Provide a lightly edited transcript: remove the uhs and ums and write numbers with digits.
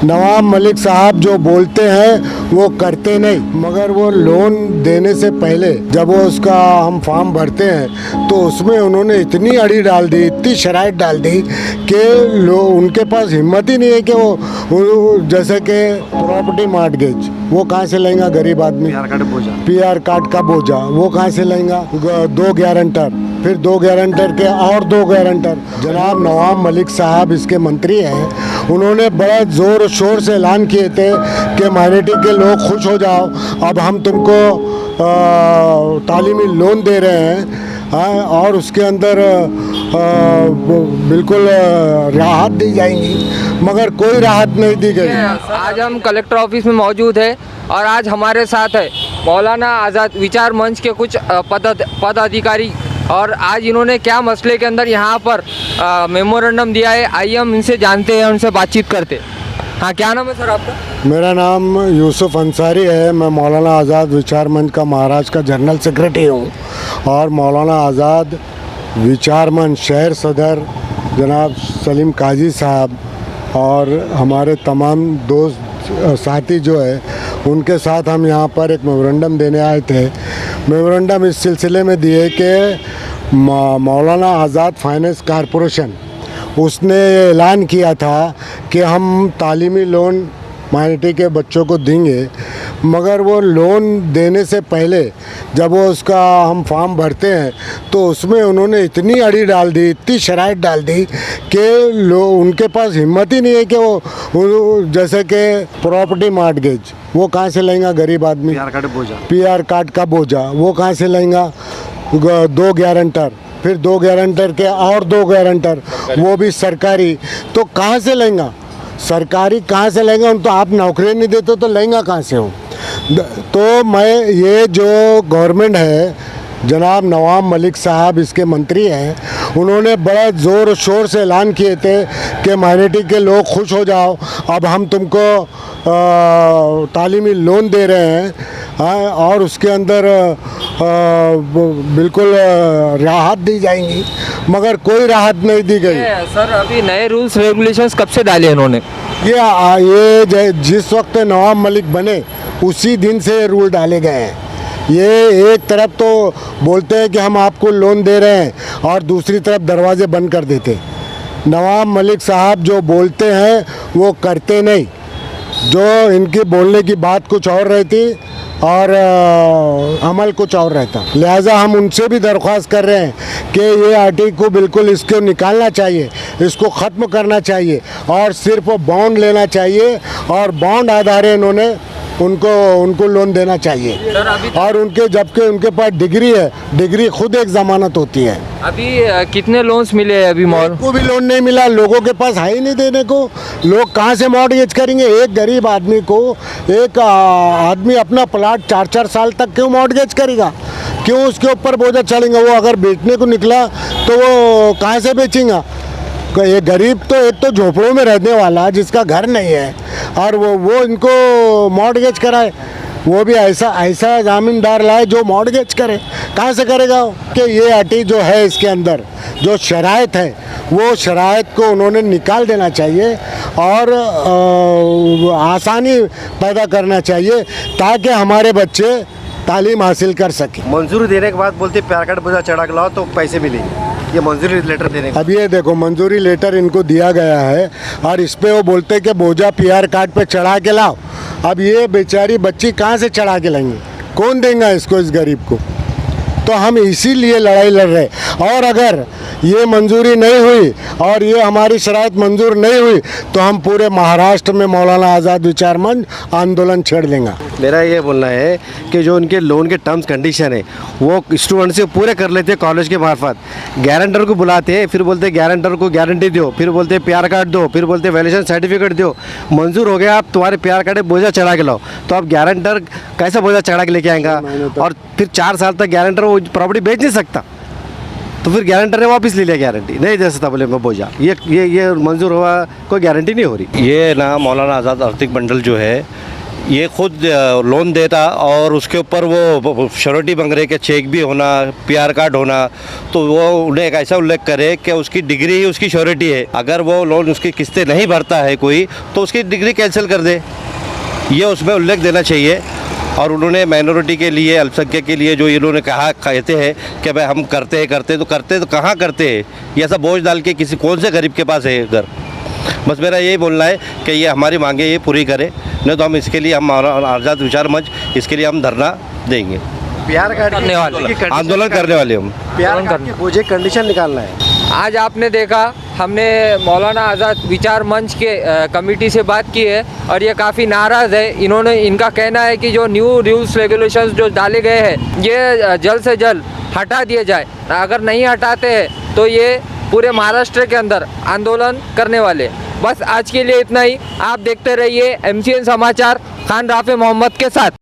नवाब मलिक साहब जो बोलते हैं वो करते नहीं, मगर वो लोन देने से पहले जब वो उसका हम फॉर्म भरते हैं तो उसमें उन्होंने इतनी अड़ी डाल दी, इतनी शराइत डाल दी कि उनके पास हिम्मत ही नहीं है कि वो जैसे कि प्रॉपर्टी मॉर्टगेज वो कहाँ से लेंगे गरीब आदमी, पीआर कार्ड का बोझा वो कहाँ से लेंगे, 2 गारंटर, फिर 2 गारंटर के और 2 गारंटर। जनाब नवाब मलिक साहब इसके मंत्री हैं, उन्होंने बड़ा ज़ोर शोर से ऐलान किए थे कि माइनॉरिटी के लोग खुश हो जाओ, अब हम तुमको तालीमी लोन दे रहे हैं। हाँ, और उसके अंदर बिल्कुल राहत दी जाएंगी, मगर कोई राहत नहीं दी गई। आज हम कलेक्टर ऑफिस में मौजूद है और आज हमारे साथ है मौलाना आज़ाद विचार मंच के कुछ पदाधिकारी, और आज इन्होंने क्या मसले के अंदर यहाँ पर मेमोरेंडम दिया है, आइए हम इनसे जानते हैं, उनसे बातचीत करते हैं। हाँ, क्या नाम है सर आपका? मेरा नाम यूसुफ अंसारी है, मैं मौलाना आज़ाद विचार मंच का महाराष्ट्र का जनरल सेक्रेटरी हूँ, और मौलाना आज़ाद विचार मंच शहर सदर जनाब सलीम काजी साहब और हमारे तमाम दोस्त साथी जो है उनके साथ हम यहाँ पर एक मेमोरेंडम देने आए थे। मेमोरेंडम इस सिलसिले में दिए कि मौलाना आज़ाद फाइनेंस कॉरपोरेशन उसने ऐलान किया था कि हम तालीमी लोन माइनॉरिटी के बच्चों को देंगे, मगर वो लोन देने से पहले जब वो उसका हम फॉर्म भरते हैं तो उसमें उन्होंने इतनी अड़ी डाल दी, इतनी शराइत डाल दी कि उनके पास हिम्मत ही नहीं है कि वो जैसे कि प्रॉपर्टी मॉर्टगेज वो कहाँ से लेंगे गरीब आदमी, पीआर कार्ड का बोझा वो कहाँ से लेंगे, 2 गारंटर, फिर 2 गारंटर के और 2 गारंटर वो भी सरकारी, तो कहाँ से लेंगे सरकारी, कहाँ से लेंगे? उन तो आप नौकरी नहीं देते तो लेंगे कहाँ से हो? तो मैं ये जो गवर्नमेंट है जनाब नवाब मलिक साहब इसके मंत्री हैं, उन्होंने बड़ा ज़ोर शोर से ऐलान किए थे कि माइनॉरिटी के लोग खुश हो जाओ, अब हम तुमको तालीमी लोन दे रहे हैं। हाँ, और उसके अंदर बिल्कुल राहत दी जाएंगी, मगर कोई राहत नहीं दी गई। सर अभी नए रूल्स रेगुलेशंस कब से डाले इन्होंने? ये जिस वक्त नवाब मलिक बने उसी दिन से रूल डाले गए हैं। ये एक तरफ तो बोलते हैं कि हम आपको लोन दे रहे हैं और दूसरी तरफ दरवाजे बंद कर देते। नवाब मलिक साहब जो बोलते हैं वो करते नहीं, जो इनकी बोलने की बात कुछ और रहती और अमल कुछ और रहता। लिहाजा हम उनसे भी दरख्वास्त कर रहे हैं कि ये आर्टिकल को बिल्कुल इसको निकालना चाहिए, इसको ख़त्म करना चाहिए और सिर्फ बॉन्ड लेना चाहिए, और बॉन्ड आधार इन्होंने उनको लोन देना चाहिए। और उनके जबकि उनके पास डिग्री है, डिग्री खुद एक ज़मानत होती है। अभी कितने लोन्स मिले हैं? अभी को भी लोन नहीं मिला, लोगों के पास है ही नहीं देने को, लोग कहाँ से मॉर्टगेज करेंगे? एक गरीब आदमी को, एक आदमी अपना प्लाट 4-4 साल तक क्यों मॉर्टगेज करेगा? क्यों उसके ऊपर बोझा चढ़ेगा? वो अगर बेचने को निकला तो वो कहाँ से बेचेगा? ये गरीब तो एक तो झोपड़ों में रहने वाला जिसका घर नहीं है, और वो इनको मॉर्टगेज कराए, वो भी ऐसा जामीनदार लाए जो मॉर्टगेज करे। कहाँ से करेगा? कि ये आर्टिकल जो है इसके अंदर जो शराइत है वो शराइत को उन्होंने निकाल देना चाहिए और आसानी पैदा करना चाहिए ताकि हमारे बच्चे तालीम हासिल कर सकें। मंजूरी देने के बाद बोलते पीआर कार्ड बोझा चढ़ा के लाओ तो पैसे मिलेंगे, ये मंजूरी लेटर देने का। अब ये देखो मंजूरी लेटर इनको दिया गया है और इस पे वो बोलते हैं कि बोझा पीआर कार्ड पे चढ़ा के लाओ। अब ये बेचारी बच्ची कहाँ से चढ़ा के लाएंगे? कौन देगा इसको, इस गरीब को? तो हम इसीलिए लड़ाई लड़ रहे। और अगर ये मंजूरी नहीं हुई और ये हमारी शराइत मंजूर नहीं हुई तो हम पूरे महाराष्ट्र में मौलाना आज़ाद विचार मंच आंदोलन छेड़ देंगे। मेरा ये बोलना है कि जो उनके लोन के टर्म्स कंडीशन है वो स्टूडेंट से पूरे कर लेते हैं कॉलेज के मार्फत। गारंटर को बुलाते हैं, फिर बोलते हैं गारंटर को गारंटी दो, फिर बोलते हैं पीआर कार्ड दो, फिर बोलते हैं वैल्यूएशन सर्टिफिकेट दो। मंजूर हो गया, आप तुम्हारे पीआर कार्ड बोझा चढ़ा के लाओ, तो आप गारंटर कैसा बोझा चढ़ा के लेके आएगा? और फिर 4 साल तक गारंटर वो प्रॉपर्टी बेच नहीं सकता, तो फिर गारंटर ने वापस ले लिया, गारंटी नहीं दे सकता बोले मैं बोझा। ये मंजूर हुआ, कोई गारंटी नहीं हो रही। ये ना मौलाना आज़ाद आर्थिक बंडल जो है ये खुद लोन देता और उसके ऊपर वो श्योरिटी मांग रहे कि चेक भी होना, पीआर कार्ड होना, तो वो उन्हें एक ऐसा उल्लेख करे कि उसकी डिग्री ही उसकी श्योरिटी है। अगर वो लोन उसकी किस्तें नहीं भरता है कोई, तो उसकी डिग्री कैंसिल कर दे, ये उसमें उल्लेख देना चाहिए। और उन्होंने माइनॉरिटी के लिए, अल्पसंख्यक के लिए जो इन्होंने कहा, कहते हैं कि भाई हम करते तो कहाँ करते हैं? ये ऐसा बोझ डाल के किसी कौन से गरीब के पास है घर? बस मेरा यही बोलना है कि ये हमारी मांगे ये पूरी करे, नहीं तो हम इसके लिए, हम आज़ाद विचार मंच, इसके लिए हम धरना देंगे, प्यार करने वाले। आंदोलन करने वाले हम। प्यार करके मुझे कंडीशन निकालना है। आज आपने देखा, हमने मौलाना आज़ाद विचार मंच के कमेटी से बात की है और ये काफ़ी नाराज़ है। इनका कहना है कि जो न्यू रूल्स रेगुलेशंस जो डाले गए हैं ये जल्द से जल्द हटा दिए जाए। अगर नहीं हटाते हैं तो ये पूरे महाराष्ट्र के अंदर आंदोलन करने वाले। बस आज के लिए इतना ही। आप देखते रहिए MCN समाचार, खान राफे मोहम्मद के साथ।